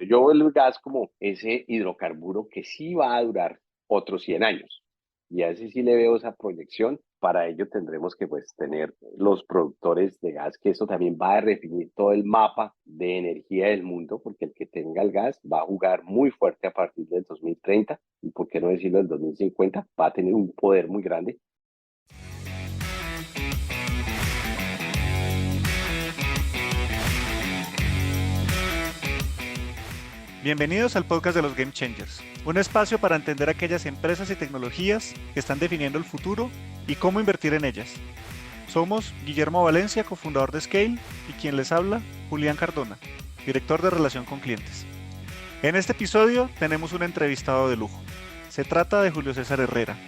Yo veo el gas como ese hidrocarburo que sí va a durar otros 100 años. Y a ese sí le veo esa proyección. Para ello tendremos que pues tener los productores de gas, que eso también va a definir todo el mapa de energía del mundo, porque el que tenga el gas va a jugar muy fuerte a partir del 2030 y por qué no decirlo del 2050, va a tener un poder muy grande. Bienvenidos al podcast de los Game Changers, un espacio para entender aquellas empresas y tecnologías que están definiendo el futuro y cómo invertir en ellas. Somos Guillermo Valencia, cofundador de Scale, y quien les habla, Julián Cardona, director de Relación con Clientes. En este episodio tenemos un entrevistado de lujo. Se trata de Julio César Herrera,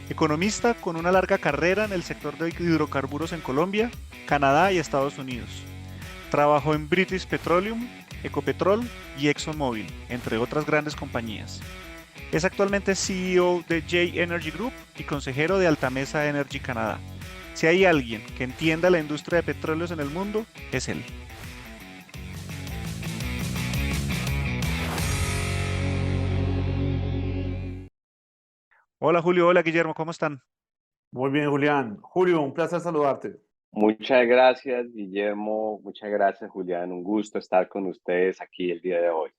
economista con una larga carrera en el sector de hidrocarburos en Colombia, Canadá y Estados Unidos. Trabajó en British Petroleum, Ecopetrol y ExxonMobil, entre otras grandes compañías. Es actualmente CEO de J Energy Group y consejero de Altamesa Energy Canadá. Si hay alguien que entienda la industria de petróleos en el mundo, es él. Hola Julio, hola Guillermo, ¿cómo están? Muy bien, Julián. Julio, un placer saludarte. Muchas gracias, Guillermo. Muchas gracias, Julián. Un gusto estar con ustedes aquí el día de hoy.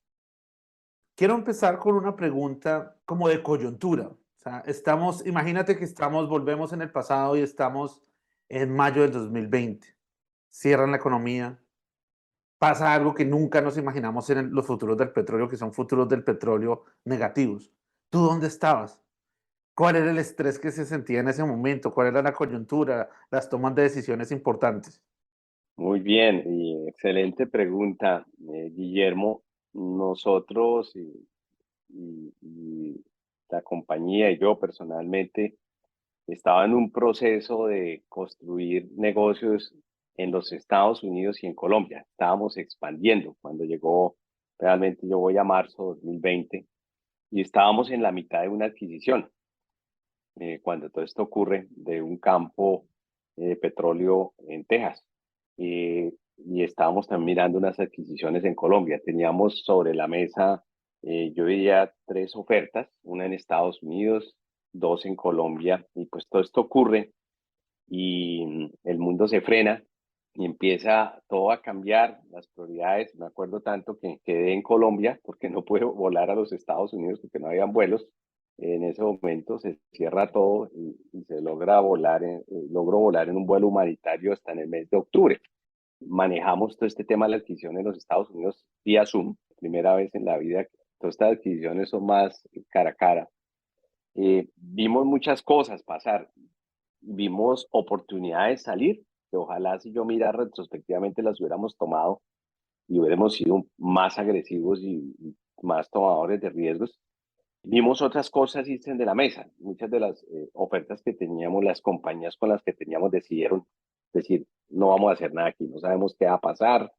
Quiero empezar con una pregunta como de coyuntura. O sea, imagínate que volvemos en el pasado y estamos en mayo del 2020. Cierran la economía, pasa algo que nunca nos imaginamos en los futuros del petróleo, que son futuros del petróleo negativos. ¿Tú dónde estabas? ¿Cuál era el estrés que se sentía en ese momento? ¿Cuál era la coyuntura, las tomas de decisiones importantes? Muy bien, y excelente pregunta, Guillermo. Nosotros y la compañía y yo personalmente estaba en un proceso de construir negocios en los Estados Unidos y en Colombia. Estábamos expandiendo cuando llegó, realmente yo voy a marzo de 2020 y estábamos en la mitad de una adquisición. Cuando todo esto ocurre, de un campo de petróleo en Texas. Y estábamos también mirando unas adquisiciones en Colombia. Teníamos sobre la mesa, yo diría, tres ofertas, una en Estados Unidos, dos en Colombia, y pues todo esto ocurre y el mundo se frena y empieza todo a cambiar, las prioridades. Me acuerdo tanto que quedé en Colombia porque no puedo volar a los Estados Unidos porque no habían vuelos. En ese momento se cierra todo y se logra volar, logro volar en un vuelo humanitario hasta en el mes de octubre. Manejamos todo este tema de la adquisición en los Estados Unidos vía Zoom, primera vez en la vida. Todas estas adquisiciones son más cara a cara. Vimos muchas cosas pasar, vimos oportunidades salir, que ojalá si yo mira retrospectivamente las hubiéramos tomado y hubiéramos sido más agresivos y más tomadores de riesgos. Vimos otras cosas irse de la mesa. Muchas de las ofertas que teníamos, las compañías con las que teníamos decidieron decir, no vamos a hacer nada aquí, no sabemos qué va a pasar,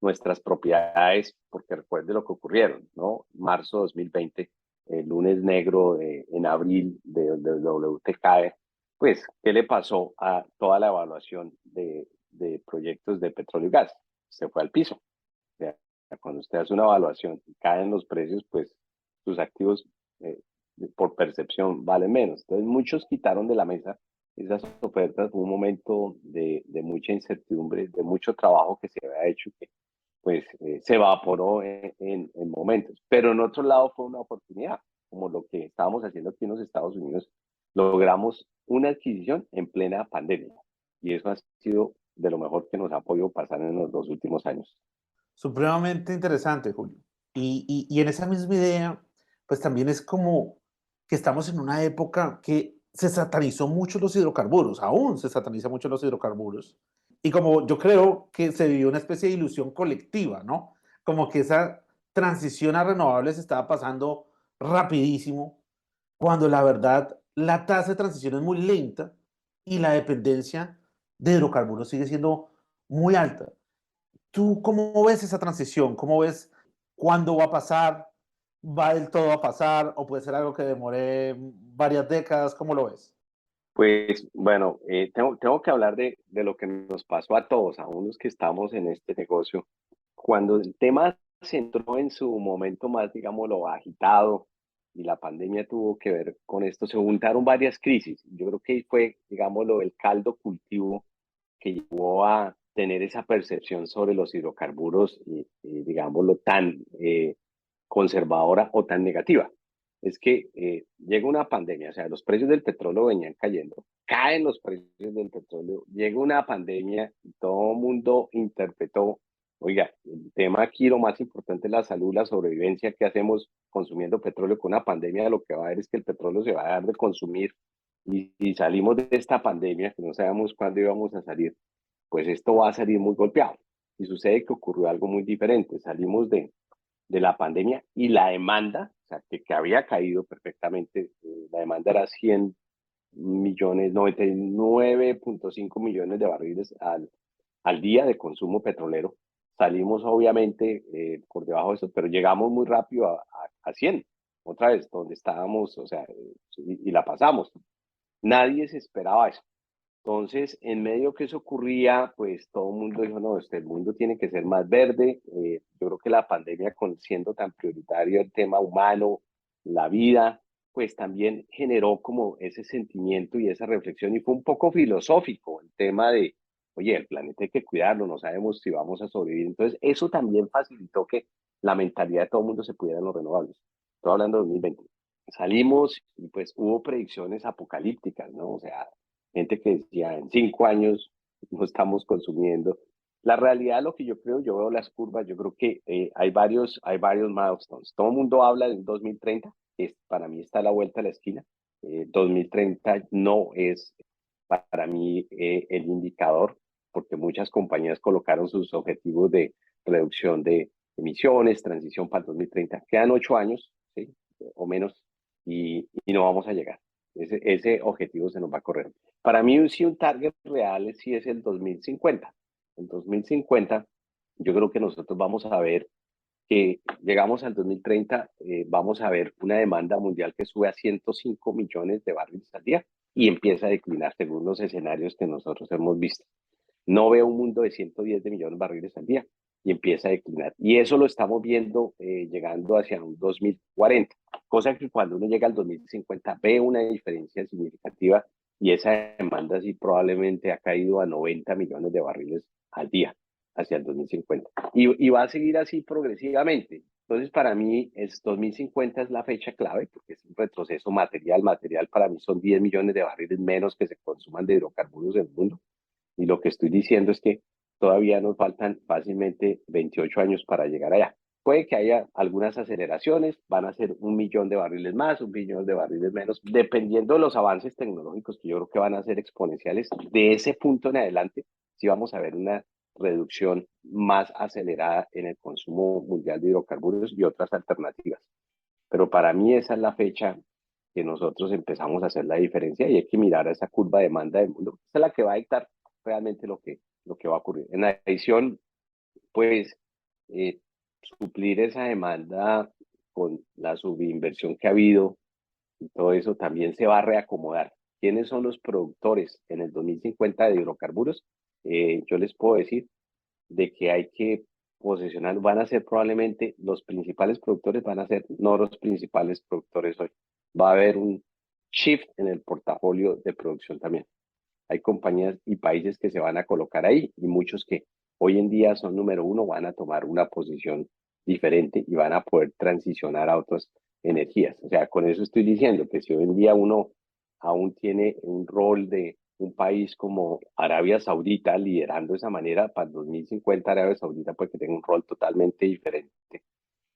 nuestras propiedades, porque recuerde lo que ocurrieron, ¿no? Marzo 2020, el lunes negro en abril de WTK, pues, ¿qué le pasó a toda la evaluación de proyectos de petróleo y gas? Se fue al piso. O sea, cuando usted hace una evaluación y caen los precios, pues sus activos eh, por percepción valen menos. Entonces muchos quitaron de la mesa esas ofertas. Fue un momento de mucha incertidumbre, de mucho trabajo que se había hecho, que pues se evaporó en momentos. Pero en otro lado fue una oportunidad, como lo que estábamos haciendo aquí en los Estados Unidos. Logramos una adquisición en plena pandemia y eso ha sido de lo mejor que nos ha podido pasar en los 2 últimos años. Supremamente interesante, Julio. Y en esa misma idea, pues también es como que estamos en una época que se satanizó mucho los hidrocarburos, aún se sataniza mucho los hidrocarburos. Y como yo creo que se vivió una especie de ilusión colectiva, ¿no? Como que esa transición a renovables estaba pasando rapidísimo, cuando la verdad la tasa de transición es muy lenta y la dependencia de hidrocarburos sigue siendo muy alta. ¿Tú cómo ves esa transición? ¿Cómo ves cuándo va a pasar? ¿Va del todo a pasar? ¿O puede ser algo que demore varias décadas? ¿Cómo lo ves? Pues bueno, tengo que hablar de lo que nos pasó a todos, a unos que estamos en este negocio. Cuando el tema se entró en su momento más, digámoslo, agitado y la pandemia tuvo que ver con esto. Se juntaron varias crisis. Yo creo que fue, digámoslo, el caldo cultivo que llevó a tener esa percepción sobre los hidrocarburos y digámoslo, tan conservadora o tan negativa. Es que llega una pandemia, o sea, los precios del petróleo venían cayendo, caen los precios del petróleo, llega una pandemia y todo el mundo interpretó, oiga, el tema aquí lo más importante es la salud, la sobrevivencia, que hacemos consumiendo petróleo con una pandemia, lo que va a haber es que el petróleo se va a dejar de consumir y salimos de esta pandemia, que no sabemos cuándo íbamos a salir, pues esto va a salir muy golpeado. Y sucede que ocurrió algo muy diferente, salimos de la pandemia y la demanda, o sea, que había caído perfectamente, la demanda era 100 millones, 99.5 millones de barriles al día de consumo petrolero. Salimos obviamente por debajo de eso, pero llegamos muy rápido a 100, otra vez, donde estábamos, o sea, y la pasamos. Nadie se esperaba eso. Entonces, en medio que eso ocurría, pues todo el mundo dijo, no, el mundo tiene que ser más verde. Yo creo que la pandemia, con siendo tan prioritario el tema humano, la vida, pues también generó como ese sentimiento y esa reflexión y fue un poco filosófico el tema de, oye, el planeta hay que cuidarlo, no sabemos si vamos a sobrevivir. Entonces, eso también facilitó que la mentalidad de todo el mundo se pudiera en los renovables. Estoy hablando de 2020. Salimos y pues hubo predicciones apocalípticas, ¿no? O sea, gente que decía, en 5 años no estamos consumiendo. La realidad, lo que yo creo, yo veo las curvas, yo creo que hay varios milestones. Todo el mundo habla del 2030, para mí está a la vuelta de la esquina. 2030 no es para mí el indicador, porque muchas compañías colocaron sus objetivos de reducción de emisiones, transición para el 2030. Quedan 8 años, ¿sí? O menos, y no vamos a llegar. Ese objetivo se nos va a correr. Para mí, sí, un target real sí es el 2050. En 2050, yo creo que nosotros vamos a ver que llegamos al 2030, vamos a ver una demanda mundial que sube a 105 millones de barriles al día y empieza a declinar según los escenarios que nosotros hemos visto. No veo un mundo de 110 de millones de barriles al día y empieza a declinar. Y eso lo estamos viendo llegando hacia un 2040, cosa que cuando uno llega al 2050 ve una diferencia significativa y esa demanda sí probablemente ha caído a 90 millones de barriles al día hacia el 2050. Y va a seguir así progresivamente. Entonces, para mí, 2050 es la fecha clave porque es un retroceso material. Material para mí son 10 millones de barriles menos que se consuman de hidrocarburos en el mundo. Y lo que estoy diciendo es que todavía nos faltan fácilmente 28 años para llegar allá. Puede que haya algunas aceleraciones, van a ser 1 millón de barriles más, 1 millón de barriles menos, dependiendo de los avances tecnológicos que yo creo que van a ser exponenciales. De ese punto en adelante, sí vamos a ver una reducción más acelerada en el consumo mundial de hidrocarburos y otras alternativas. Pero para mí esa es la fecha que nosotros empezamos a hacer la diferencia y hay que mirar a esa curva de demanda del mundo. Esa es la que va a dictar realmente lo que va a ocurrir. En adición, pues, suplir esa demanda con la subinversión que ha habido y todo eso también se va a reacomodar. ¿Quiénes son los productores en el 2050 de hidrocarburos? Yo les puedo decir de que hay que posesionar, van a ser probablemente los principales productores, van a ser no los principales productores hoy. Va a haber un shift en el portafolio de producción también. Hay compañías y países que se van a colocar ahí y muchos que hoy en día son número uno van a tomar una posición diferente y van a poder transicionar a otras energías. O sea, con eso estoy diciendo que si hoy en día uno aún tiene un rol de un país como Arabia Saudita liderando de esa manera, para el 2050 Arabia Saudita puede que tenga un rol totalmente diferente.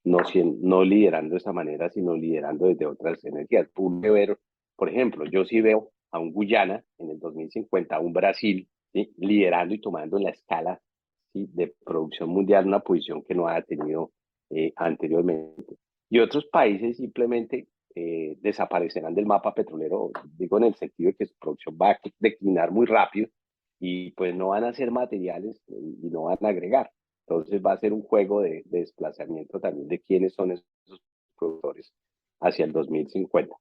No liderando de esa manera, sino liderando desde otras energías. Pude ver, por ejemplo, yo sí veo a un Guyana en el 2050, a un Brasil, ¿sí? Liderando y tomando en la escala, ¿sí?, de producción mundial una posición que no ha tenido anteriormente. Y otros países simplemente desaparecerán del mapa petrolero, digo en el sentido de que su producción va a declinar muy rápido y pues no van a ser materiales y no van a agregar. Entonces va a ser un juego de desplazamiento también de quiénes son esos productores hacia el 2050.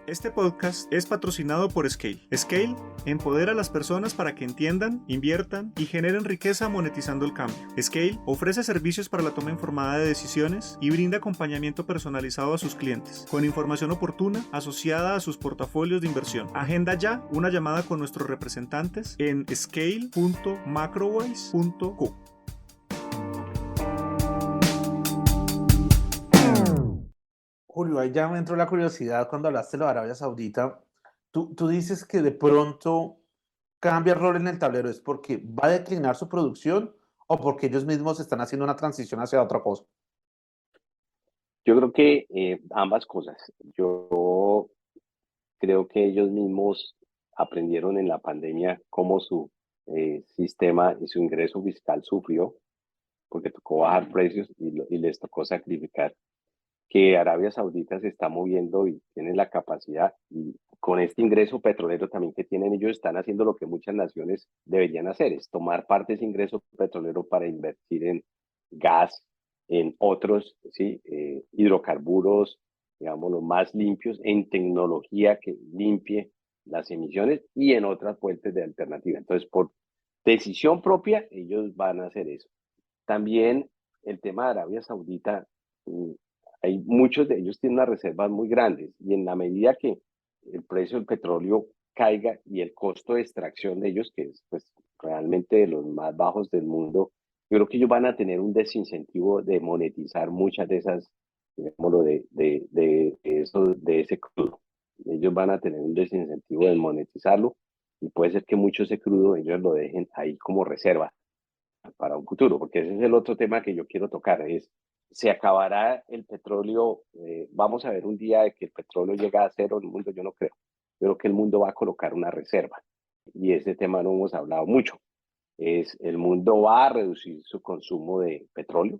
Este podcast es patrocinado por Scale. Scale empodera a las personas para que entiendan, inviertan y generen riqueza monetizando el cambio. Scale ofrece servicios para la toma informada de decisiones y brinda acompañamiento personalizado a sus clientes, con información oportuna asociada a sus portafolios de inversión. Agenda ya una llamada con nuestros representantes en scale.macrowise.co. Julio, ahí ya me entró la curiosidad cuando hablaste de la Arabia Saudita. Tú dices que de pronto cambia el rol en el tablero. ¿Es porque va a declinar su producción o porque ellos mismos están haciendo una transición hacia otra cosa? Yo creo que ambas cosas. Yo creo que ellos mismos aprendieron en la pandemia cómo su sistema y su ingreso fiscal sufrió, porque tocó bajar precios y les tocó sacrificar, que Arabia Saudita se está moviendo y tiene la capacidad, y con este ingreso petrolero también que tienen, ellos están haciendo lo que muchas naciones deberían hacer, es tomar parte de ese ingreso petrolero para invertir en gas, en otros, ¿sí? Hidrocarburos, digamos, los más limpios, en tecnología que limpie las emisiones y en otras fuentes de alternativa. Entonces, por decisión propia, ellos van a hacer eso. También el tema de Arabia Saudita, mm, hay muchos de ellos tienen unas reservas muy grandes y en la medida que el precio del petróleo caiga y el costo de extracción de ellos, que es pues realmente de los más bajos del mundo, yo creo que ellos van a tener un desincentivo de monetizar muchas de esas, digámoslo, de ese crudo. Ellos van a tener un desincentivo de monetizarlo y puede ser que mucho ese crudo ellos lo dejen ahí como reserva para un futuro, porque ese es el otro tema que yo quiero tocar, es, ¿se acabará el petróleo? Vamos a ver un día de que el petróleo llega a cero en el mundo, yo no creo. Yo creo que el mundo va a colocar una reserva y ese tema no hemos hablado mucho. Es, el mundo va a reducir su consumo de petróleo,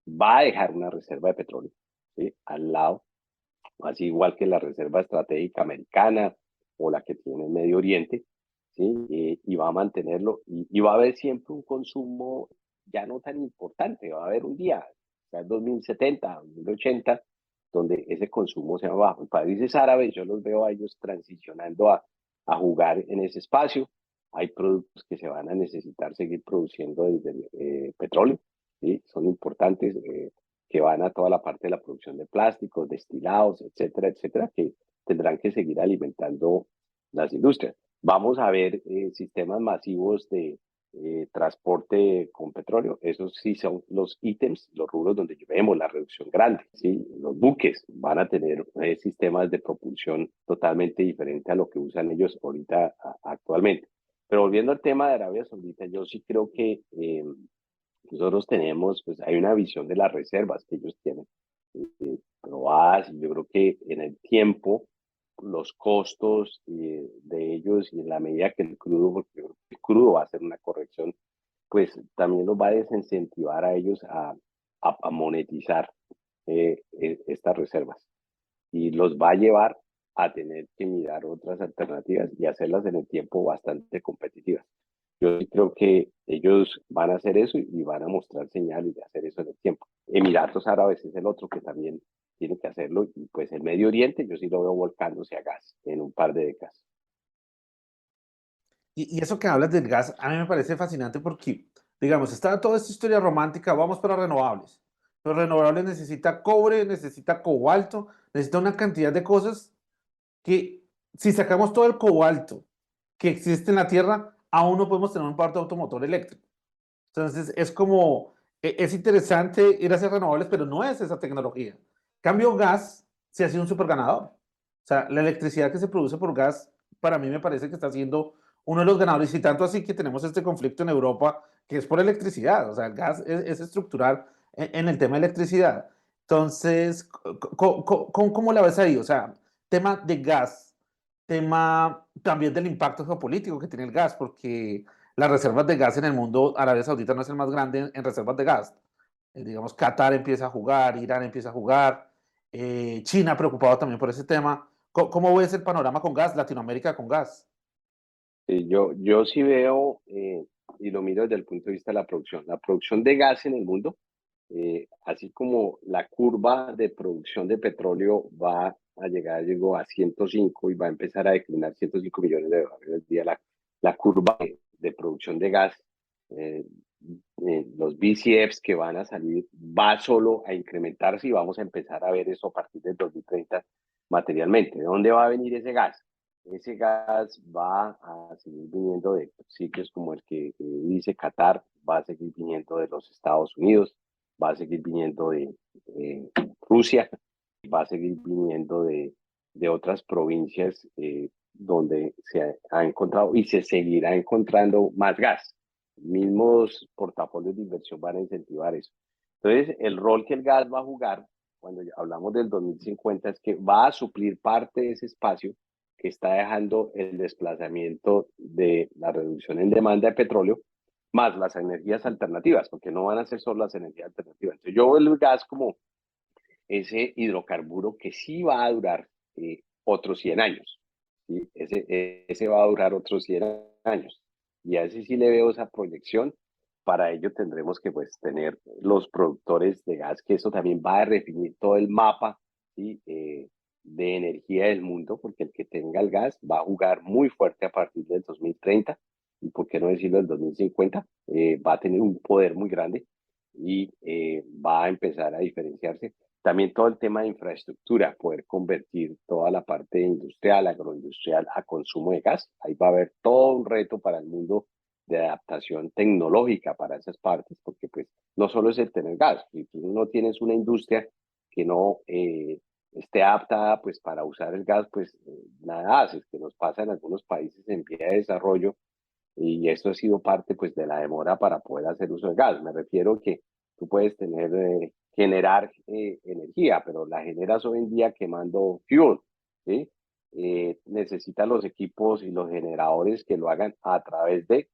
va a dejar una reserva de petróleo, ¿sí? Al lado, así igual que la reserva estratégica americana o la que tiene el Medio Oriente, ¿sí? Y va a mantenerlo y va a haber siempre un consumo ya no tan importante, va a haber un día, ya en 2070, 2080, donde ese consumo sea bajo. En países árabes yo los veo a ellos transicionando a jugar en ese espacio. Hay productos que se van a necesitar seguir produciendo desde petróleo, ¿sí? Son importantes, que van a toda la parte de la producción de plásticos, destilados, etcétera, etcétera, que tendrán que seguir alimentando las industrias. Vamos a ver sistemas masivos de transporte con petróleo. Esos sí son los ítems, los rubros donde vemos la reducción grande. ¿Sí? Los buques van a tener sistemas de propulsión totalmente diferentes a lo que usan ellos ahorita actualmente. Pero volviendo al tema de Arabia Saudita, yo sí creo que nosotros tenemos, pues hay una visión de las reservas que ellos tienen probadas y yo creo que en el tiempo los costos de ellos y en la medida que el crudo, porque el crudo va a hacer una corrección, pues también los va a desincentivar a ellos a monetizar estas reservas y los va a llevar a tener que mirar otras alternativas y hacerlas en el tiempo bastante competitivas. Yo sí creo que ellos van a hacer eso y van a mostrar señales de hacer eso en el tiempo. Emiratos Árabes es el otro que también tiene que hacerlo y pues el Medio Oriente yo sí lo veo volcándose a gas en un par de décadas. Y eso que hablas del gas, a mí me parece fascinante porque, digamos, está toda esta historia romántica, vamos para renovables. Los renovables necesita cobre, necesita cobalto, necesita una cantidad de cosas que si sacamos todo el cobalto que existe en la Tierra, aún no podemos tener un parque automotor eléctrico. Entonces, es como, es interesante ir hacia renovables, pero no es esa tecnología. Cambio gas, sí ha sido un super ganador. O sea, la electricidad que se produce por gas, para mí me parece que está siendo uno de los ganadores, y tanto así que tenemos este conflicto en Europa, que es por electricidad. O sea, el gas es estructural en el tema de electricidad. Entonces, ¿cómo la ves ahí? O sea, tema de gas, tema también del impacto geopolítico que tiene el gas, porque las reservas de gas en el mundo, Arabia Saudita no es el más grande en reservas de gas. Digamos, Qatar empieza a jugar, Irán empieza a jugar, China preocupado también por ese tema. ¿Cómo ves el panorama con gas, Latinoamérica con gas? Yo sí veo y lo miro desde el punto de vista de la producción. La producción de gas en el mundo, así como la curva de producción de petróleo va llegó a 105 y va a empezar a declinar 105 millones de dólares al día la curva de producción de gas. eh, los BCFs que van a salir va solo a incrementarse y vamos a empezar a ver eso a partir del 2030 materialmente. ¿De dónde va a venir ese gas? Ese gas va a seguir viniendo de sitios como el que dice Qatar, va a seguir viniendo de los Estados Unidos, va a seguir viniendo de Rusia, va a seguir viniendo de otras provincias donde se ha encontrado y se seguirá encontrando más gas. Mismos portafolios de inversión van a incentivar eso. Entonces, el rol que el gas va a jugar cuando hablamos del 2050 es que va a suplir parte de ese espacio que está dejando el desplazamiento de la reducción en demanda de petróleo, más las energías alternativas, porque no van a ser solo las energías alternativas. Entonces, yo veo el gas como ese hidrocarburo que sí va a durar otros 100 años. ¿Sí? Ese va a durar otros 100 años. Y a ese sí le veo esa proyección. Para ello tendremos que pues tener los productores de gas, que eso también va a definir todo el mapa, ¿sí? De energía del mundo, porque el que tenga el gas va a jugar muy fuerte a partir del 2030 y por qué no decirlo del 2050, va a tener un poder muy grande y va a empezar a diferenciarse. También todo el tema de infraestructura, poder convertir toda la parte industrial, agroindustrial a consumo de gas. Ahí va a haber todo un reto para el mundo de adaptación tecnológica para esas partes, porque pues no solo es el tener gas, si tú no tienes una industria que no esté apta pues para usar el gas, pues nada haces, que nos pasa en algunos países en vía de desarrollo y esto ha sido parte pues de la demora para poder hacer uso del gas. Me refiero que tú puedes tener, generar energía, pero la generas hoy en día quemando fuel, ¿sí? Necesitas los equipos y los generadores que lo hagan a través de,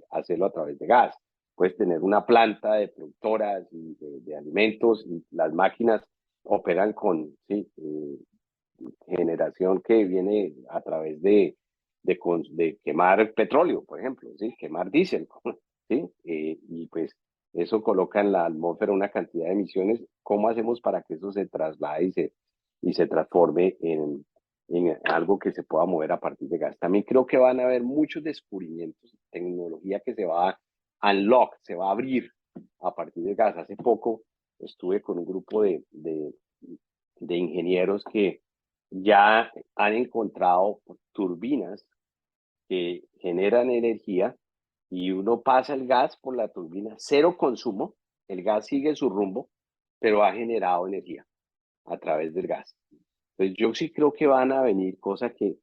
hacerlo a través de gas. Puedes tener una planta de productoras y de alimentos y las máquinas operan con, ¿sí? Generación que viene a través de quemar petróleo, por ejemplo, ¿sí? Quemar diésel, ¿sí? Y pues eso coloca en la atmósfera una cantidad de emisiones. ¿Cómo hacemos para que eso se traslade y se transforme en algo que se pueda mover a partir de gas? También creo que van a haber muchos descubrimientos, tecnología que se va a unlock, se va a abrir a partir de gas. Hace poco estuve con un grupo de ingenieros que ya han encontrado turbinas que generan energía y uno pasa el gas por la turbina, cero consumo, el gas sigue su rumbo, pero ha generado energía a través del gas. Entonces yo sí creo que van a venir cosas que,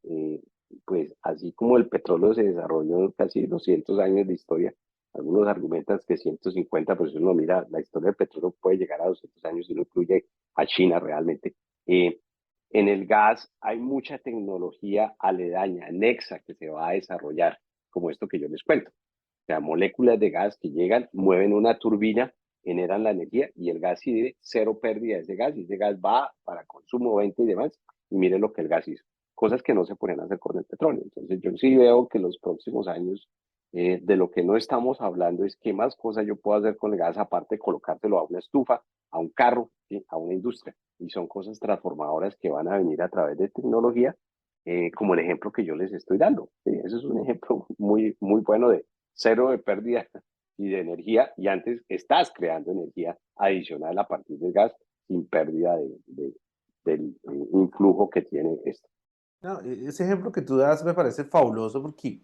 pues así como el petróleo se desarrolló en casi 200 años de historia, algunos argumentan que 150, pero si uno mira, la historia del petróleo puede llegar a 200 años y no incluye a China realmente. En el gas hay mucha tecnología aledaña, anexa, que se va a desarrollar, como esto que yo les cuento. O sea, moléculas de gas que llegan, mueven una turbina, generan la energía y el gas sigue cero pérdida de ese gas y ese gas va para consumo, venta y demás. Y miren lo que el gas hizo. Cosas que no se pueden hacer con el petróleo. Entonces yo sí veo que los próximos años de lo que no estamos hablando es qué más cosas yo puedo hacer con el gas aparte de colocárselo a una estufa, a un carro, ¿sí? A una industria. Y son cosas transformadoras que van a venir a través de tecnología, como el ejemplo que yo les estoy dando. ¿Sí? Eso es un ejemplo muy, muy bueno de cero de pérdida y de energía, y antes estás creando energía adicional a partir del gas sin pérdida del influjo que tiene esto. No, ese ejemplo que tú das me parece fabuloso porque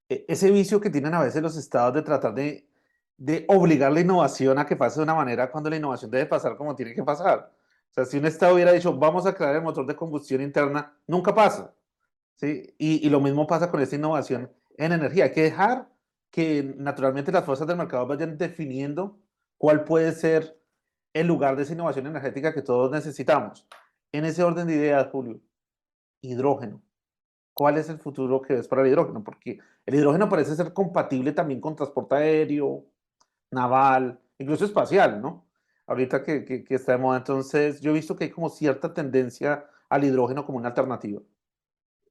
ese vicio que tienen a veces los estados de tratar de obligar la innovación a que pase de una manera cuando la innovación debe pasar como tiene que pasar. O sea, si un estado hubiera dicho, vamos a crear el motor de combustión interna, nunca pasa. ¿Sí? Y lo mismo pasa con esta innovación en energía. Hay que dejar que naturalmente las fuerzas del mercado vayan definiendo cuál puede ser el lugar de esa innovación energética que todos necesitamos. En ese orden de ideas, Julio, hidrógeno. ¿Cuál es el futuro que ves para el hidrógeno? Porque el hidrógeno parece ser compatible también con transporte aéreo, naval, incluso espacial, ¿no? Ahorita que está de moda, entonces yo he visto que hay como cierta tendencia al hidrógeno como una alternativa.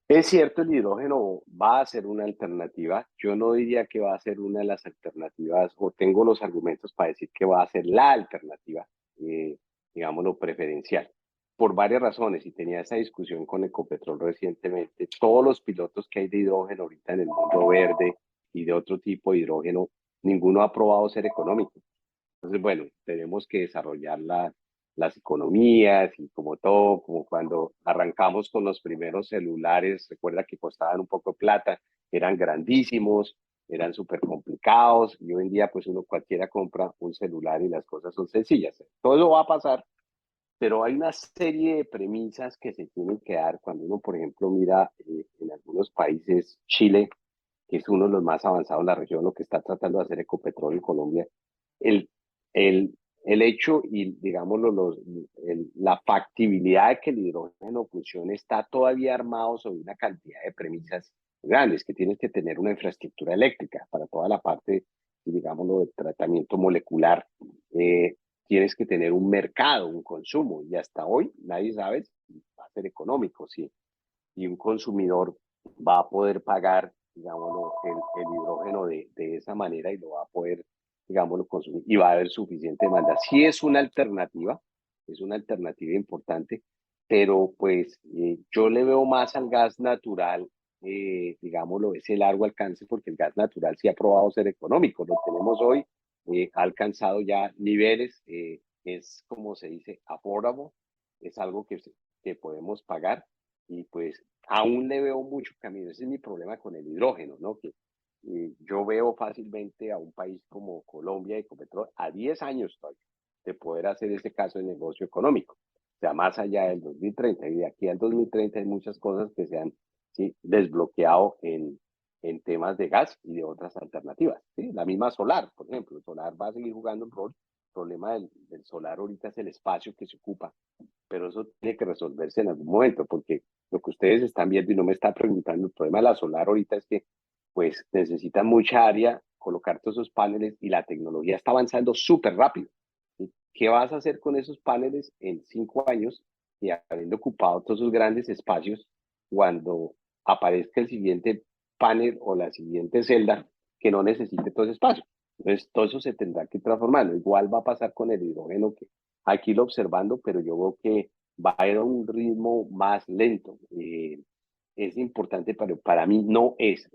Es cierto, el hidrógeno va a ser una alternativa. Yo no diría que va a ser una de las alternativas, o tengo los argumentos para decir que va a ser la alternativa, digámoslo, preferencial. por varias razones, y tenía esa discusión con Ecopetrol recientemente. Todos los pilotos que hay de hidrógeno ahorita en el mundo verde y de otro tipo de hidrógeno, ninguno ha probado ser económico. Entonces, bueno, tenemos que desarrollar las economías y como todo, como cuando arrancamos con los primeros celulares, recuerda que costaban un poco de plata, eran grandísimos, eran súper complicados, y hoy en día pues uno cualquiera compra un celular y las cosas son sencillas. Todo eso va a pasar, pero hay una serie de premisas que se tienen que dar cuando uno, por ejemplo, mira en algunos países, Chile, que es uno de los más avanzados en la región, lo que está tratando de hacer Ecopetrol en Colombia, el, el hecho y, digámoslo, la factibilidad de que el hidrógeno funcione está todavía armado sobre una cantidad de premisas grandes, que tienes que tener una infraestructura eléctrica para toda la parte, digámoslo, de tratamiento molecular. Tienes que tener un mercado, un consumo, y hasta hoy nadie sabe si va a ser económico, si y un consumidor va a poder pagar, digámoslo, el hidrógeno de esa manera y lo va a poder, digámoslo, consumir y va a haber suficiente demanda. Sí es una alternativa importante, pero pues yo le veo más al gas natural, digámoslo, ese largo alcance, porque el gas natural sí ha probado ser económico, lo tenemos hoy, ha alcanzado ya niveles, es como se dice, affordable, es algo que podemos pagar y pues aún le veo mucho camino. Ese es mi problema con el hidrógeno, ¿no? Que yo veo fácilmente a un país como Colombia y Ecopetrol a 10 años todavía de poder hacer ese caso de negocio económico. O sea, más allá del 2030 y de aquí al 2030 hay muchas cosas que se han, ¿sí?, desbloqueado en temas de gas y de otras alternativas, ¿sí? La misma solar, por ejemplo, el solar va a seguir jugando un rol. El problema del solar ahorita es el espacio que se ocupa, pero eso tiene que resolverse en algún momento, porque lo que ustedes están viendo y no me está preguntando, el problema de la solar ahorita es que pues necesitan mucha área, colocar todos esos paneles y la tecnología está avanzando súper rápido. ¿Sí? ¿Qué vas a hacer con esos paneles en 5 años y habiendo ocupado todos esos grandes espacios cuando aparezca el siguiente panel o la siguiente celda que no necesite todo ese espacio? Entonces, todo eso se tendrá que transformar. Igual va a pasar con el hidrógeno, que aquí lo observando, pero yo veo que va a ir a un ritmo más lento. Es importante, pero para mí no es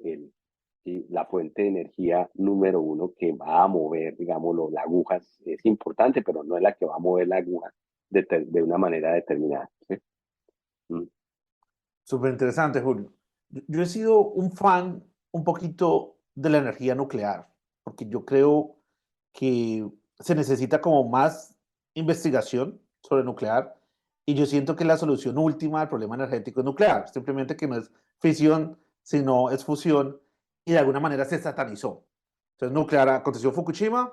¿sí?, la fuente de energía número uno que va a mover, digámoslo, la aguja. Es importante, pero no es la que va a mover la aguja de una manera determinada. ¿Sí? Mm. Súper interesante, Julio. Yo he sido un fan un poquito de la energía nuclear, porque yo creo que se necesita como más investigación sobre nuclear y yo siento que la solución última al problema energético es nuclear, simplemente que no es fisión, sino es fusión y de alguna manera se satanizó. Entonces, nuclear aconteció en Fukushima,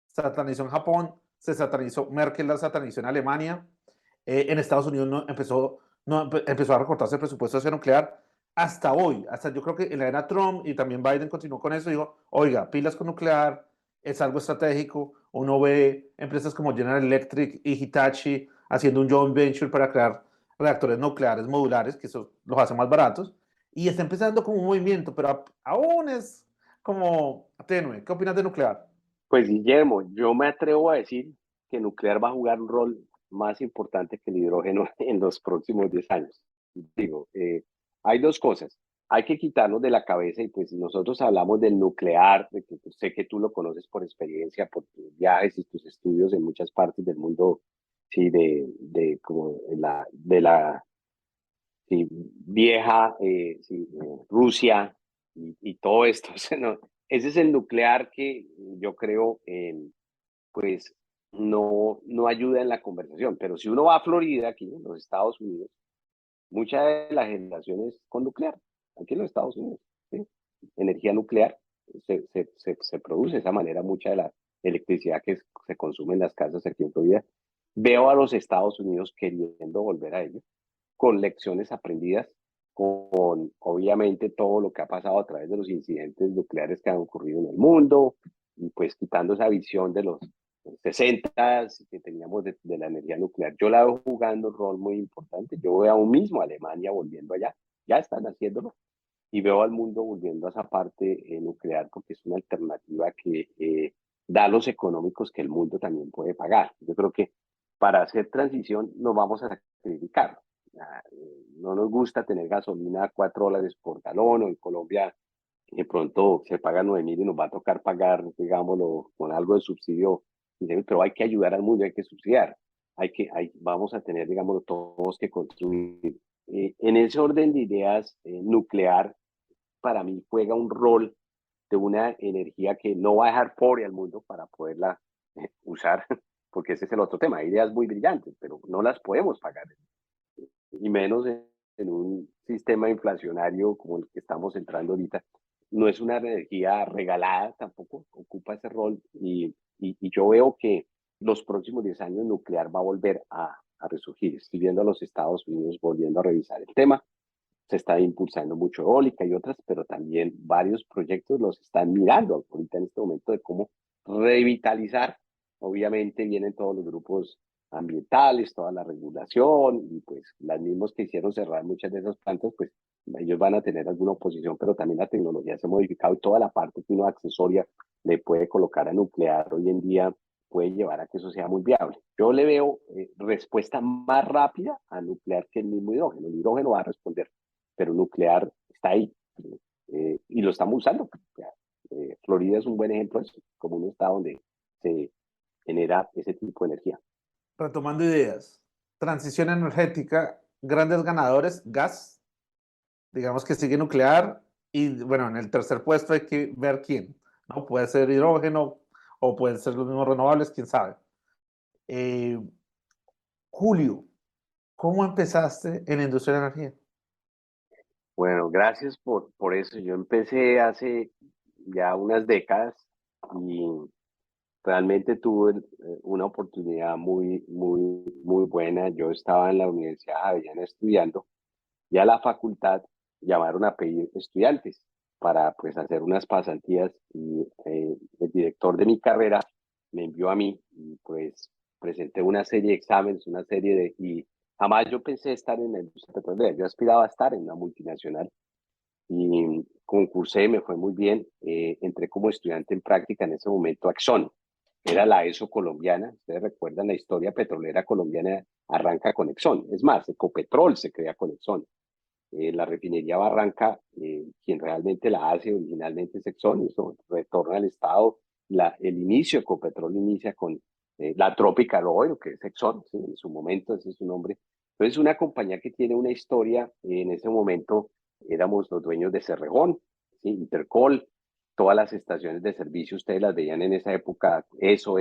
satanizó en Japón, se satanizó, Merkel la satanizó en Alemania, en Estados Unidos empezó a recortarse el presupuesto hacia nuclear hasta hoy, hasta yo creo que en la era Trump y también Biden continuó con eso, dijo, oiga, pilas con nuclear, es algo estratégico, uno ve empresas como General Electric y Hitachi haciendo un joint venture para crear reactores nucleares modulares, que eso los hace más baratos, y está empezando como un movimiento, pero aún es como tenue. ¿Qué opinas de nuclear? Pues Guillermo, yo me atrevo a decir que nuclear va a jugar un rol más importante que el hidrógeno en los próximos 10 años. Digo, hay dos cosas. Hay que quitarnos de la cabeza, y pues nosotros hablamos del nuclear, de que pues, sé que tú lo conoces por experiencia, por tus viajes y tus estudios en muchas partes del mundo, sí, como de la sí, vieja, sí, Rusia y todo esto. O sea, no, ese es el nuclear que yo creo pues no ayuda en la conversación. Pero si uno va a Florida, aquí en los Estados Unidos, mucha de la generación es con nuclear, aquí en los Estados Unidos, ¿sí? Energía nuclear, se produce de esa manera mucha de la electricidad que se consume en las casas aquí en Florida. Veo a los Estados Unidos queriendo volver a ello, con lecciones aprendidas, con obviamente todo lo que ha pasado a través de los incidentes nucleares que han ocurrido en el mundo, y pues quitando esa visión de los 60 que teníamos de la energía nuclear. Yo la veo jugando un rol muy importante. Yo veo aún mismo a Alemania volviendo allá, ya están haciéndolo, y veo al mundo volviendo a esa parte nuclear, porque es una alternativa que da los económicos que el mundo también puede pagar. Yo creo que para hacer transición nos vamos a criticarlo. No nos gusta tener gasolina a $4 por galón, o en Colombia de pronto se paga 9.000 y nos va a tocar pagar, digámoslo, con algo de subsidio, pero hay que ayudar al mundo, hay que subsidiar, vamos a tener, digámoslo, todos que construir. En ese orden de ideas, nuclear para mí juega un rol de una energía que no va a dejar pobre al mundo para poderla usar, porque ese es el otro tema. Hay ideas muy brillantes, pero no las podemos pagar, y menos en un sistema inflacionario como el que estamos entrando ahorita. No es una energía regalada tampoco, ocupa ese rol, y yo veo que los próximos 10 años nuclear va a volver a resurgir. Estoy viendo a los Estados Unidos volviendo a revisar el tema. Se está impulsando mucho eólica y otras, pero también varios proyectos los están mirando ahorita en este momento de cómo revitalizar. Obviamente vienen todos los grupos ambientales, toda la regulación, y pues las mismos que hicieron cerrar muchas de esas plantas, pues ellos van a tener alguna oposición, pero también la tecnología se ha modificado y toda la parte que uno accesoria le puede colocar a nuclear hoy en día puede llevar a que eso sea muy viable. Yo le veo respuesta más rápida a nuclear que el mismo hidrógeno. El hidrógeno va a responder, pero nuclear está ahí, y lo estamos usando. Florida es un buen ejemplo de eso, como un estado donde se genera ese tipo de energía. Retomando ideas, transición energética, grandes ganadores, gas, digamos que sigue nuclear, y bueno, en el tercer puesto hay que ver quién, ¿no? Puede ser hidrógeno o pueden ser los mismos renovables, quién sabe. Julio, ¿cómo empezaste en la industria de la energía? Bueno, gracias por eso. Yo empecé hace ya unas décadas y realmente tuve una oportunidad muy buena. Yo estaba en la Universidad de Javeriana estudiando, y a la facultad llamaron a pedir estudiantes para pues hacer unas pasantías, y el director de mi carrera me envió a mí, y pues presenté una serie de exámenes, y jamás yo pensé estar en la industria petrolera. Yo aspiraba a estar en una multinacional, y concursé, me fue muy bien. Entré como estudiante en práctica en ese momento a Exxon. Era la ESO colombiana. Ustedes recuerdan, la historia petrolera colombiana arranca con Exxon. Es más, Ecopetrol se crea con Exxon. La refinería Barranca, quien realmente la hace originalmente es Exxon, eso retorna al Estado. El inicio de Ecopetrol inicia con la Tropical Oil, que es Exxon, ¿sí? En su momento ese es su nombre. Entonces, una compañía que tiene una historia. En ese momento éramos los dueños de Cerrejón, ¿sí? Intercol, todas las estaciones de servicio, ustedes las veían en esa época, eso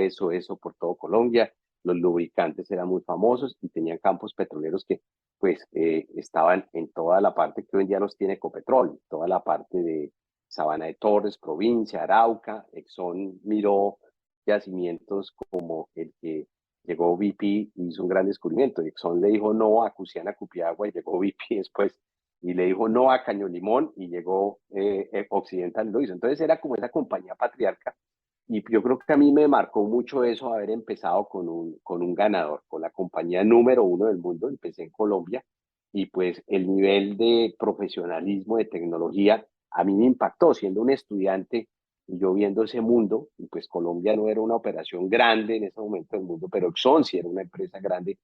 por todo Colombia. Los lubricantes eran muy famosos y tenían campos petroleros que pues estaban en toda la parte que hoy en día los tiene Ecopetrol, toda la parte de Sabana de Torres, provincia, Arauca. Exxon miró yacimientos como el que llegó BP y hizo un gran descubrimiento. Exxon le dijo no a Cusiana, Cupiagua, y llegó BP después, y le dijo no a Caño Limón, y llegó Occidental y lo hizo. Entonces era como esa compañía patriarca, y yo creo que a mí me marcó mucho eso, haber empezado con un ganador, con la compañía número uno del mundo. Empecé en Colombia, y pues el nivel de profesionalismo, de tecnología, a mí me impactó siendo un estudiante, y yo viendo ese mundo. Y pues Colombia no era una operación grande en ese momento del mundo, pero Exxon sí era una empresa grande.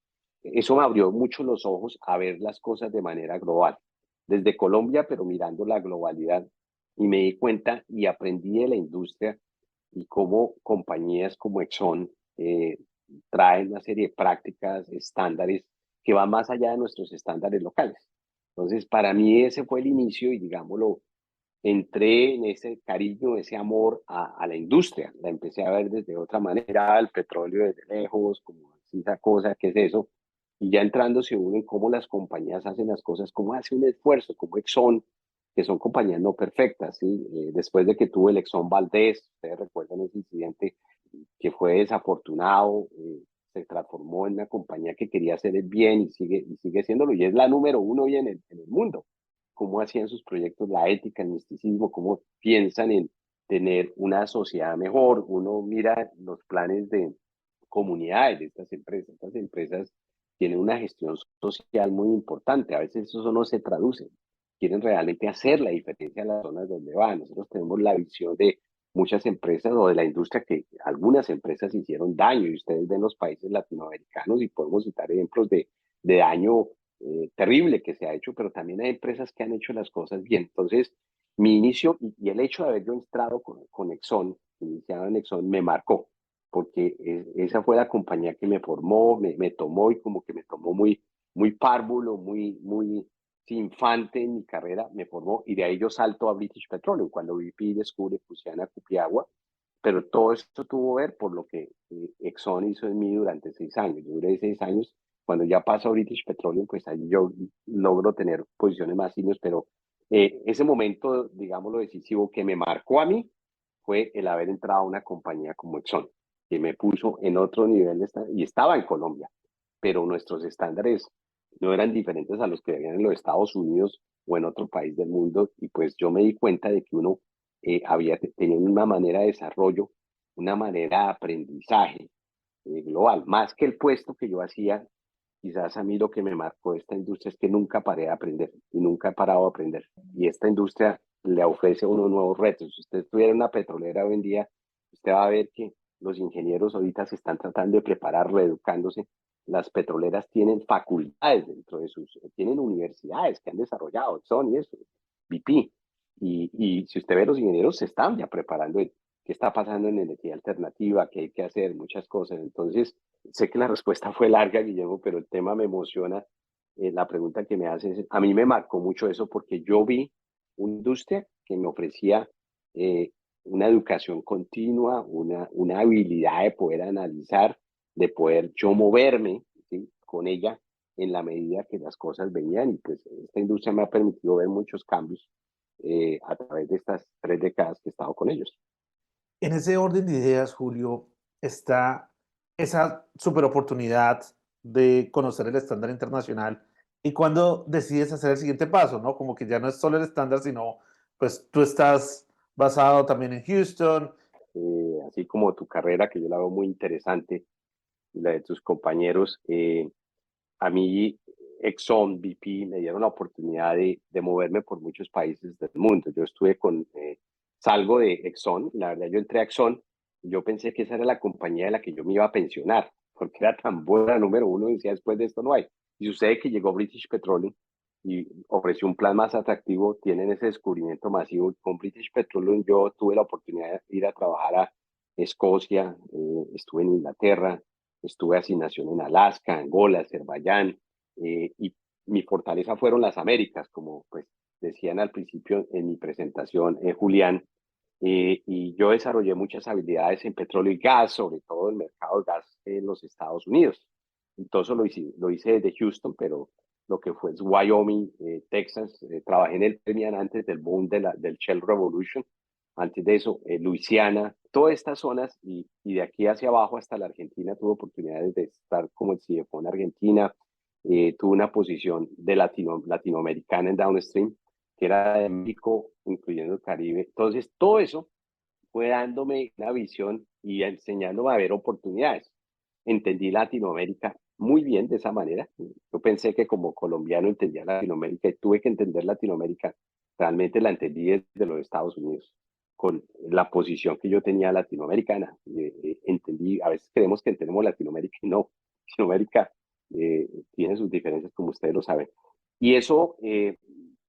Eso me abrió mucho los ojos a ver las cosas de manera global, desde Colombia, pero mirando la globalidad. Y me di cuenta y aprendí de la industria, y cómo compañías como Exxon traen una serie de prácticas, estándares que van más allá de nuestros estándares locales. Entonces, para mí ese fue el inicio, y digámoslo, entré en ese cariño, ese amor a la industria. La empecé a ver desde otra manera, el petróleo desde lejos, como esa cosa, ¿qué es eso? Y ya entrándose uno en cómo las compañías hacen las cosas, cómo hace un esfuerzo, como Exxon, que son compañías no perfectas, ¿sí? Después de que tuvo el Exxon Valdez, ustedes recuerdan ese incidente que fue desafortunado, se transformó en una compañía que quería hacer el bien, y sigue siéndolo, y es la número uno hoy en el mundo. Cómo hacían sus proyectos, la ética, el misticismo, cómo piensan en tener una sociedad mejor. Uno mira los planes de comunidades de estas empresas. Estas empresas tienen una gestión social muy importante. A veces eso no se traduce. Quieren realmente hacer la diferencia en las zonas donde van. Nosotros tenemos la visión de muchas empresas, o de la industria, que algunas empresas hicieron daño, y ustedes ven los países latinoamericanos y podemos citar ejemplos de de daño terrible que se ha hecho, pero también hay empresas que han hecho las cosas bien. Entonces, mi inicio y el hecho de haber yo entrado con Exxon, iniciado en Exxon, me marcó, porque esa fue la compañía que me formó, me tomó y como que me tomó muy párvulo, muy infante en mi carrera, me formó y de ahí yo salto a British Petroleum cuando BP descubre Fusiana Cupiagua, pero todo esto tuvo que ver por lo que Exxon hizo en mí durante 6 años. Yo duré 6 años. Cuando ya paso a British Petroleum, pues ahí yo logro tener posiciones más seniors, pero ese momento, digamos, lo decisivo que me marcó a mí fue el haber entrado a una compañía como Exxon, que me puso en otro nivel y estaba en Colombia, pero nuestros estándares no eran diferentes a los que habían en los Estados Unidos o en otro país del mundo, y pues yo me di cuenta de que uno tenía una manera de desarrollo, una manera de aprendizaje global, más que el puesto que yo hacía. Quizás a mí lo que me marcó esta industria es que nunca paré de aprender y nunca he parado de aprender. Y esta industria le ofrece a uno nuevos retos. Si usted estuviera en una petrolera hoy en día, usted va a ver que los ingenieros ahorita se están tratando de preparar, reeducándose. Las petroleras tienen facultades dentro de tienen universidades que han desarrollado, son y eso, BP. Y si usted ve, los ingenieros se están ya preparando en qué está pasando en energía alternativa, qué hay que hacer, muchas cosas. Entonces, sé que la respuesta fue larga, Guillermo, pero el tema me emociona. La pregunta que me haces, a mí me marcó mucho eso porque yo vi una industria que me ofrecía una educación continua, una habilidad de poder analizar, de poder yo moverme, ¿sí?, con ella en la medida que las cosas venían. Y pues esta industria me ha permitido ver muchos cambios a través de estas 3 décadas que he estado con ellos. En ese orden de ideas, Julio, está esa super oportunidad de conocer el estándar internacional y cuando decides hacer el siguiente paso, ¿no? Como que ya no es solo el estándar, sino pues tú estás basado también en Houston. Así como tu carrera, que yo la veo muy interesante, y la de tus compañeros, a mí Exxon, BP me dieron la oportunidad de moverme por muchos países del mundo. Yo salgo de Exxon, la verdad yo entré a Exxon, y yo pensé que esa era la compañía de la que yo me iba a pensionar, porque era tan buena, número uno, decía, después de esto no hay. Y sucede que llegó British Petroleum y ofreció un plan más atractivo, tienen ese descubrimiento masivo. Con British Petroleum yo tuve la oportunidad de ir a trabajar a Escocia, estuve en Inglaterra, estuve asignación en Alaska, Angola, Azerbaiyán, y mi fortaleza fueron las Américas, como pues decían al principio en mi presentación, Julián, y yo desarrollé muchas habilidades en petróleo y gas, sobre todo el mercado de gas en los Estados Unidos. Y todo eso lo hice desde Houston, pero lo que fue es Wyoming, Texas, trabajé en el Permian antes del boom del Shell Revolution, antes de eso, Luisiana, todas estas zonas, y de aquí hacia abajo hasta la Argentina tuve oportunidades de estar como el CFO en Argentina. Tuve una posición de latinoamericana en Downstream, que era de México, incluyendo el Caribe. Entonces, todo eso fue dándome una visión y enseñándome a ver oportunidades. Entendí Latinoamérica muy bien de esa manera. Yo pensé que como colombiano entendía Latinoamérica, y tuve que entender Latinoamérica. Realmente la entendí desde los Estados Unidos, con la posición que yo tenía latinoamericana. Entendí, a veces creemos que entendemos Latinoamérica y no. Latinoamérica tiene sus diferencias, como ustedes lo saben. Y eso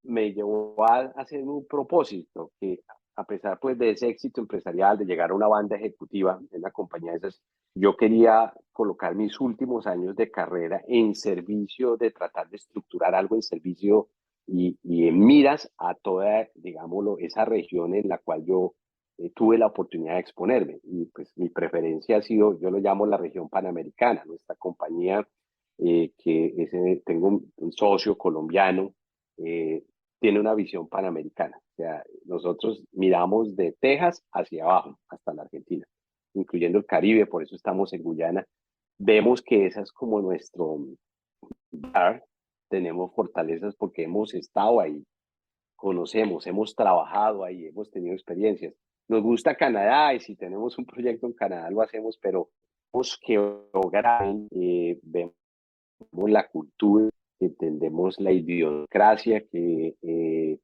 me llevó a hacer un propósito, que a pesar pues de ese éxito empresarial, de llegar a una banda ejecutiva en la compañía de esas, yo quería colocar mis últimos años de carrera en servicio, de tratar de estructurar algo en servicio y en miras a toda, digámoslo, esa región en la cual yo tuve la oportunidad de exponerme. Y pues mi preferencia ha sido, yo lo llamo la región panamericana. Nuestra compañía, tengo un socio colombiano, eh, tiene una visión panamericana. O sea, nosotros miramos de Texas hacia abajo, hasta la Argentina, incluyendo el Caribe, por eso estamos en Guyana. Vemos que esa es como nuestro bar. Tenemos fortalezas porque hemos estado ahí, conocemos, hemos trabajado ahí, hemos tenido experiencias. Nos gusta Canadá y si tenemos un proyecto en Canadá lo hacemos, pero vemos que vemos la cultura, entendemos la idiosincrasia, que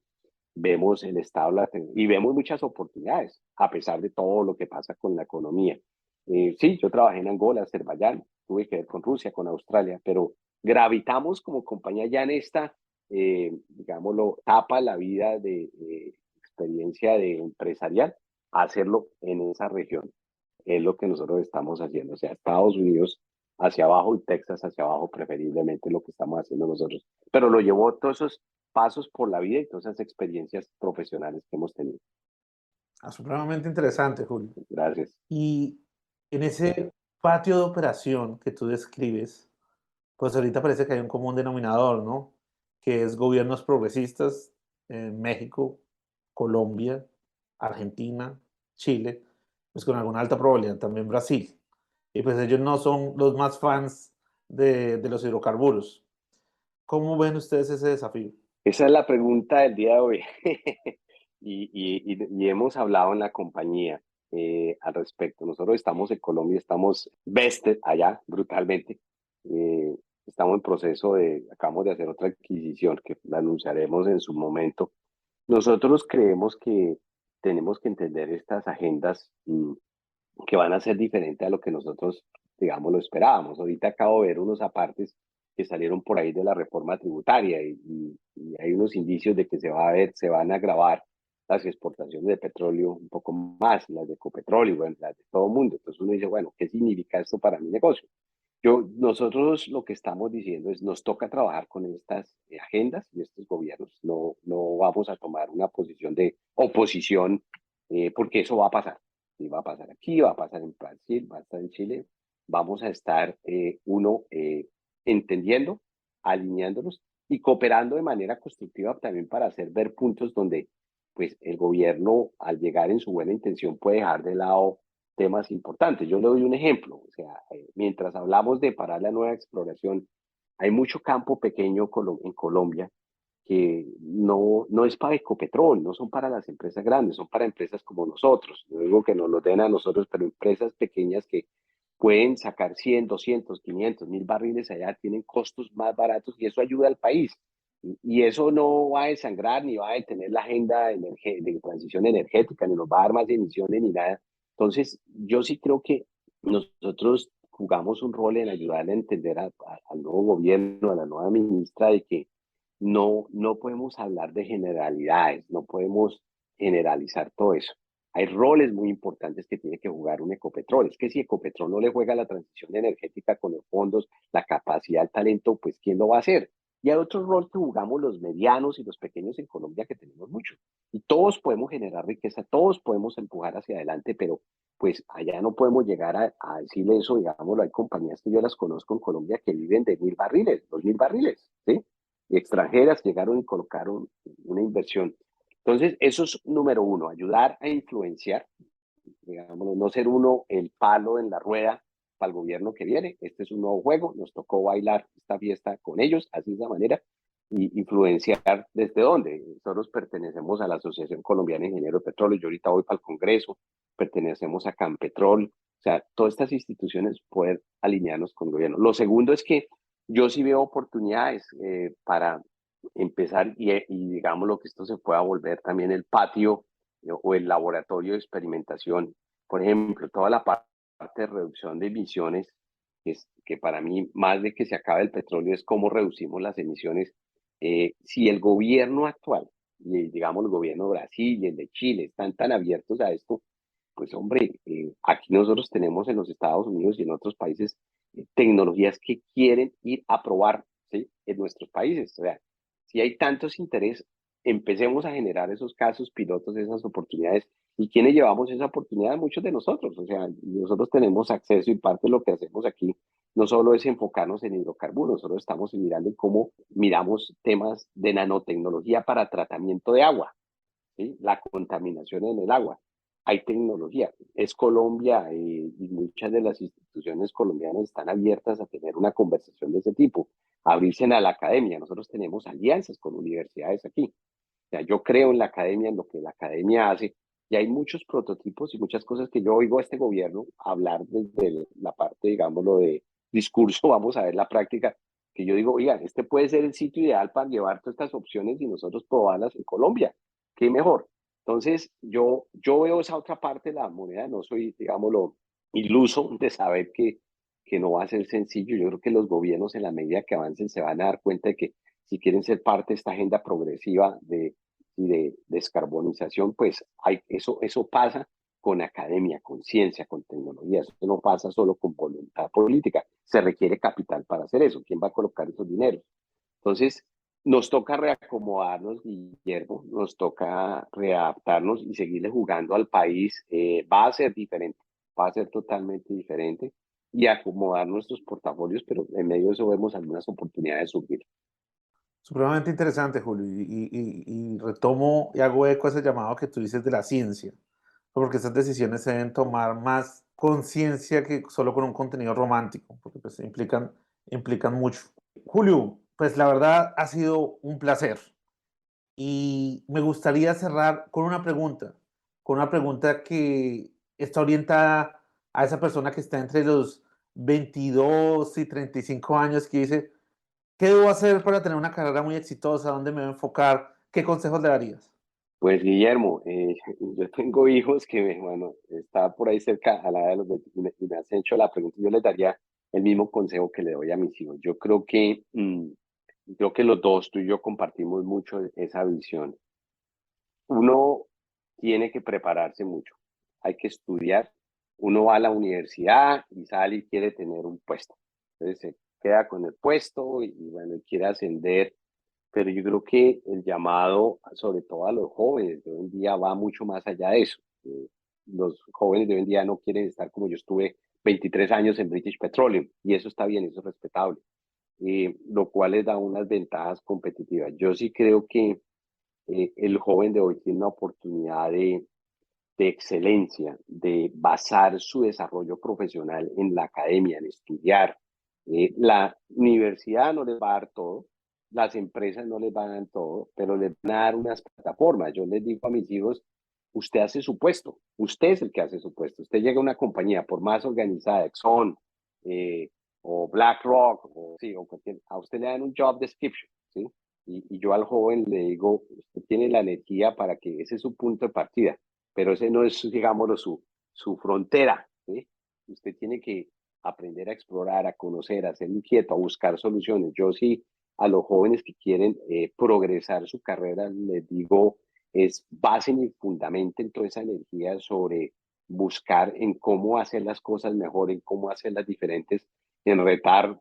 vemos el estado y vemos muchas oportunidades, a pesar de todo lo que pasa con la economía. Sí, yo trabajé en Angola, Azerbaiyán, tuve que ver con Rusia, con Australia, pero gravitamos como compañía ya en esta, digámoslo, etapa la vida de experiencia de empresarial, a hacerlo en esa región. Es lo que nosotros estamos haciendo, o sea, Estados Unidos hacia abajo y Texas hacia abajo, preferiblemente lo que estamos haciendo nosotros. Pero lo llevó todos esos pasos por la vida y todas esas experiencias profesionales que hemos tenido. Supremamente interesante, Julio. Gracias. Y en ese patio de operación que tú describes, pues ahorita parece que hay un común denominador, ¿no? Que es gobiernos progresistas en México, Colombia, Argentina, Chile, pues con alguna alta probabilidad también Brasil. Y pues ellos no son los más fans de los hidrocarburos. ¿Cómo ven ustedes ese desafío? Esa es la pregunta del día de hoy. Y hemos hablado en la compañía al respecto. Nosotros estamos en Colombia, estamos vested allá brutalmente. Eh, Estamos en proceso acabamos de hacer otra adquisición que la anunciaremos en su momento. Nosotros creemos que tenemos que entender estas agendas que van a ser diferentes a lo que nosotros, digamos, lo esperábamos. Ahorita acabo de ver unos apartes que salieron por ahí de la reforma tributaria y hay unos indicios de que se van a agravar las exportaciones de petróleo un poco más, las de Ecopetrol y bueno, las de todo el mundo. Entonces uno dice, bueno, ¿qué significa esto para mi negocio? Nosotros lo que estamos diciendo es, nos toca trabajar con estas agendas y estos gobiernos. No vamos a tomar una posición de oposición porque eso va a pasar. Y va a pasar aquí, va a pasar en Brasil, va a estar en Chile. Vamos a estar entendiendo, alineándonos y cooperando de manera constructiva también para hacer ver puntos donde pues el gobierno al llegar en su buena intención puede dejar de lado temas importantes. Yo le doy un ejemplo, o sea, mientras hablamos de parar la nueva exploración, hay mucho campo pequeño en Colombia que no es para Ecopetrol, no son para las empresas grandes, son para empresas como nosotros. No digo que nos lo den a nosotros, pero empresas pequeñas que pueden sacar 100, 200, 500, 1000 barriles allá, tienen costos más baratos y eso ayuda al país. Y eso no va a desangrar ni va a detener la agenda de transición energética, ni nos va a dar más emisiones ni nada. Entonces, yo sí creo que nosotros jugamos un rol en ayudarle a entender al nuevo gobierno, a la nueva ministra, de que no podemos hablar de generalidades, no podemos generalizar todo eso. Hay roles muy importantes que tiene que jugar un Ecopetrol. Es que si Ecopetrol no le juega la transición energética con los fondos, la capacidad, el talento, pues ¿quién lo va a hacer? Y hay otro rol que jugamos los medianos y los pequeños en Colombia que tenemos mucho. Y todos podemos generar riqueza, todos podemos empujar hacia adelante, pero pues allá no podemos llegar a decirle eso, digámoslo, hay compañías que yo las conozco en Colombia que viven de 1000 barriles, 2000 barriles, ¿sí? Y extranjeras llegaron y colocaron una inversión. Entonces, eso es número uno, ayudar a influenciar, digamos, no ser uno el palo en la rueda para el gobierno que viene. Este es un nuevo juego, nos tocó bailar esta fiesta con ellos, así de esa manera, y influenciar desde dónde. Nosotros pertenecemos a la Asociación Colombiana de Ingenieros de Petróleo, yo ahorita voy para el Congreso, pertenecemos a Campetrol, o sea, todas estas instituciones poder alinearnos con el gobierno. Lo segundo es que yo sí veo oportunidades para empezar y digamos lo que esto se pueda volver también el patio o el laboratorio de experimentación. Por ejemplo, toda la parte de reducción de emisiones, que para mí, más de que se acabe el petróleo, es cómo reducimos las emisiones. Si el gobierno actual, y digamos el gobierno de Brasil y el de Chile, están tan abiertos a esto, pues hombre, aquí nosotros tenemos en los Estados Unidos y en otros países tecnologías que quieren ir a probar, ¿sí? En nuestros países. O sea, si hay tantos interés, empecemos a generar esos casos pilotos, esas oportunidades. ¿Y quiénes llevamos esa oportunidad? Muchos de nosotros. O sea, nosotros tenemos acceso y parte de lo que hacemos aquí no solo es enfocarnos en hidrocarburos, nosotros estamos mirando en cómo miramos temas de nanotecnología para tratamiento de agua, ¿sí? La contaminación en el agua. Hay tecnología. Es Colombia y muchas de las instituciones colombianas están abiertas a tener una conversación de ese tipo, a abrirse a la academia. Nosotros tenemos alianzas con universidades aquí. O sea, yo creo en la academia, en lo que la academia hace, y hay muchos prototipos y muchas cosas que yo oigo a este gobierno hablar desde la parte, digámoslo, de discurso, vamos a ver la práctica, que yo digo, oigan, este puede ser el sitio ideal para llevar todas estas opciones y nosotros probarlas en Colombia. ¿Qué mejor? Entonces, yo veo esa otra parte de la moneda, no soy, digámoslo, iluso de saber que que no va a ser sencillo. Yo creo que los gobiernos en la medida que avancen se van a dar cuenta de que si quieren ser parte de esta agenda progresiva y de descarbonización, pues eso pasa con academia, con ciencia, con tecnología. Eso no pasa solo con voluntad política. Se requiere capital para hacer eso. ¿Quién va a colocar esos dineros? Entonces, nos toca reacomodarnos, Guillermo, nos toca readaptarnos y seguirle jugando al país. Va a ser diferente, va a ser totalmente diferente y acomodar nuestros portafolios, pero en medio de eso vemos algunas oportunidades surgir. Supremamente interesante, Julio, y retomo y hago eco a ese llamado que tú dices de la ciencia, porque esas decisiones se deben tomar más conciencia que solo con un contenido romántico, porque pues implican mucho. Julio, pues la verdad ha sido un placer y me gustaría cerrar con una pregunta que está orientada a esa persona que está entre los 22 y 35 años que dice, ¿qué debo hacer para tener una carrera muy exitosa? ¿Dónde me debo enfocar? ¿Qué consejos le darías? Pues Guillermo, yo tengo hijos que, bueno, está por ahí cerca a la edad de los 20 y me has hecho la pregunta. Yo les daría el mismo consejo que le doy a mis hijos. Creo que los dos, tú y yo compartimos mucho esa visión. Uno tiene que prepararse mucho, hay que estudiar. Uno va a la universidad y sale y quiere tener un puesto. Entonces se queda con el puesto y bueno, quiere ascender, pero yo creo que el llamado, sobre todo a los jóvenes de hoy en día, va mucho más allá de eso. Los jóvenes de hoy en día no quieren estar como yo estuve 23 años en British Petroleum, y eso está bien, eso es respetable, lo cual les da unas ventajas competitivas. Yo sí creo que el joven de hoy tiene una oportunidad de excelencia, de basar su desarrollo profesional en la academia, en estudiar. La universidad no les va a dar todo, las empresas no les van a dar todo, pero les van a dar unas plataformas. Yo les digo a mis hijos, usted hace su puesto, usted es el que hace su puesto. Usted llega a una compañía, por más organizada, Exxon, eh, o BlackRock, o, sí, o cualquier, a usted le dan un job description, ¿sí? Y yo al joven le digo, usted tiene la energía para que ese es su punto de partida, pero ese no es, digámoslo, su frontera, ¿sí? Usted tiene que aprender a explorar, a conocer, a ser inquieto, a buscar soluciones. Yo sí, a los jóvenes que quieren progresar su carrera, les digo, es basen y fundamenten toda esa energía sobre buscar en cómo hacer las cosas mejor, en cómo hacerlas diferentes, en retar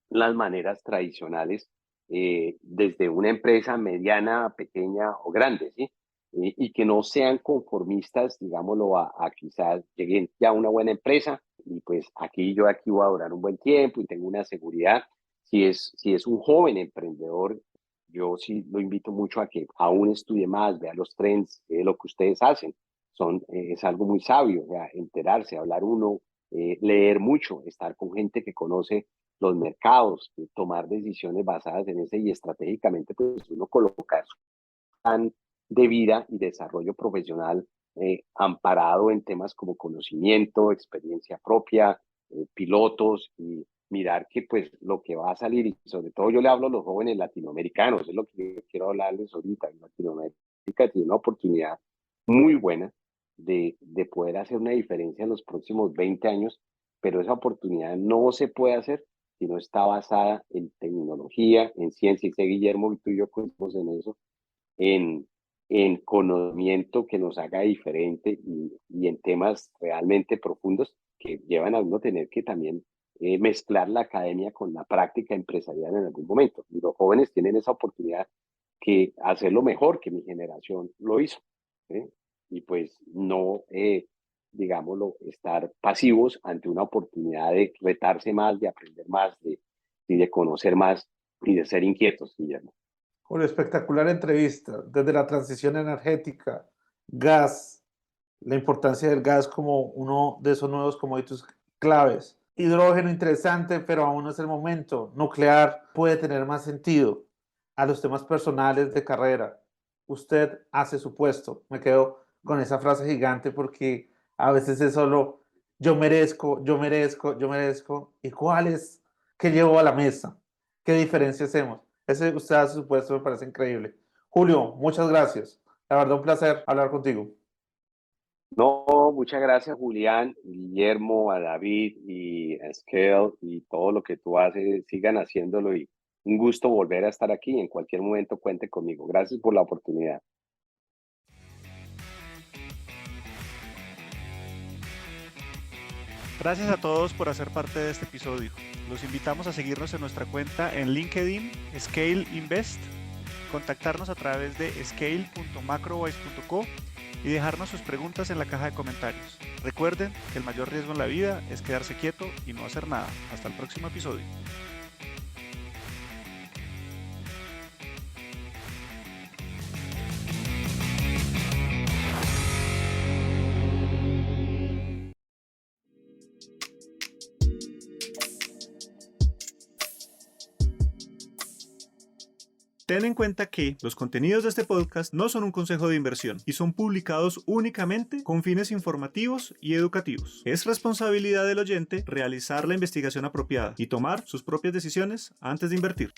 las maneras tradicionales, desde una empresa mediana, pequeña o grande, ¿sí? Y que no sean conformistas, digámoslo, a quizás lleguen ya a una buena empresa y pues aquí voy a durar un buen tiempo y tengo una seguridad. Si es un joven emprendedor, yo sí lo invito mucho a que aún estudie más, vea los trends, lo que ustedes hacen. Es algo muy sabio, o sea, enterarse, hablar uno, leer mucho, estar con gente que conoce los mercados, tomar decisiones basadas en ese y estratégicamente pues uno colocar su plan de vida y desarrollo profesional amparado en temas como conocimiento, experiencia propia, pilotos y mirar que pues lo que va a salir, y sobre todo yo le hablo a los jóvenes latinoamericanos, es lo que yo quiero hablarles ahorita. Latinoamérica tiene una oportunidad muy buena de poder hacer una diferencia en los próximos 20 años, pero esa oportunidad no se puede hacer si no está basada en tecnología, en ciencia. Y sé, Guillermo, y tú y yo coincidimos en eso, en, en conocimiento que nos haga diferente y en temas realmente profundos que llevan a uno a tener que también mezclar la academia con la práctica empresarial en algún momento. Y los jóvenes tienen esa oportunidad que hacerlo mejor que mi generación lo hizo. ¿Eh? Y pues no, digámoslo, estar pasivos ante una oportunidad de retarse más, de aprender más, y de conocer más y de ser inquietos, Guillermo. Julio, espectacular entrevista, desde la transición energética, gas, la importancia del gas como uno de esos nuevos commodities claves. Hidrógeno interesante, pero aún no es el momento. Nuclear puede tener más sentido. A los temas personales de carrera, usted hace su puesto. Me quedo con esa frase gigante porque a veces es solo yo merezco, yo merezco, yo merezco. ¿Y cuál es que llevo a la mesa? ¿Qué diferencia hacemos? Ese usted hace su puesto me parece increíble. Julio, muchas gracias. La verdad, un placer hablar contigo. No, muchas gracias Julián, Guillermo, a David y a Scale y todo lo que tú haces, sigan haciéndolo y un gusto volver a estar aquí. En cualquier momento cuente conmigo. Gracias por la oportunidad. Gracias a todos por hacer parte de este episodio. Los invitamos a seguirnos en nuestra cuenta en LinkedIn, Scale Invest, contactarnos a través de scale.macrowise.co y dejarnos sus preguntas en la caja de comentarios. Recuerden que el mayor riesgo en la vida es quedarse quieto y no hacer nada. Hasta el próximo episodio. Ten en cuenta que los contenidos de este podcast no son un consejo de inversión y son publicados únicamente con fines informativos y educativos. Es responsabilidad del oyente realizar la investigación apropiada y tomar sus propias decisiones antes de invertir.